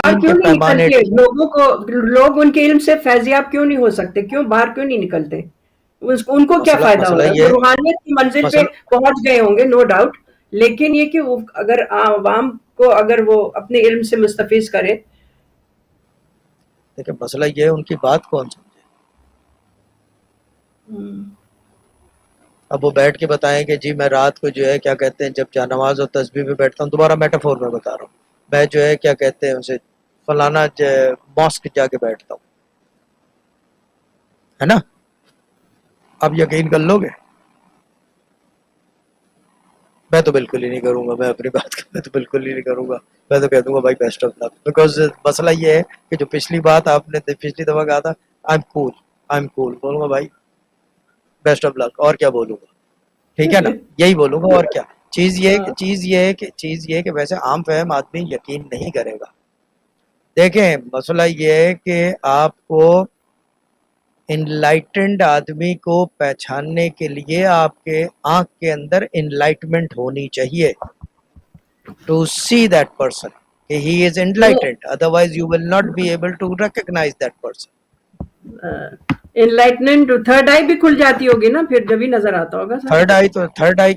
यकीन क्यों के नहीं पैमाने निकलते लोगों को, लोग उनके इल्म से फैजियाब क्यों नहीं हो सकते, क्यों बाहर क्यों नहीं निकलते, उनको क्या मसला फायदा हो मसला रहा है? ये वो है रूहानियत की मंजिल पे मसला पहुंच गए होंगे नो डाउट, लेकिन ये कि वो अगर आवाम को अगर वो अपने इल्म से मुस्तफीज करे। देखिए मसला ये है उनकी बात कौन समझे। अब वो बैठ के बताएं कि जी मैं रात को जो है क्या कहते हैं जब जानमाज और तस्बीह में बैठता हूँ, दोबारा मेटाफोर में बता रहा हूँ, मैं जो है क्या कहते हैं उसे फलाना मॉस्क जाके बैठता हूँ, है ना, आप यकीन कर लोगे? मैं तो बिल्कुल ही नहीं करूंगा, मैं अपनी बात मैं तो बिल्कुल ही नहीं करूंगा। मैं तो कह दूंगा भाई बेस्ट ऑफ लक, बिकॉज मसला ये है कि जो पिछली बात आपने पिछली दफा कहा था आई एम कूल बोलूंगा भाई बेस्ट ऑफ लक, और क्या बोलूंगा, ठीक है ना, यही बोलूंगा और क्या। चीज ये है कि वैसे आम फहम आदमी यकीन नहीं करेगा। देखें मसला ये है कि आपको इनलाइटेंड आदमी को पहचानने के लिए आपके आंख के अंदर इनलाइटमेंट होनी चाहिए to see that person he is enlightened, otherwise you will not be able to recognize that person. Enlightenment third eye भी खुल जाती होगी ना फिर, जब ही नजर आता होगा साहब। थर्ड आई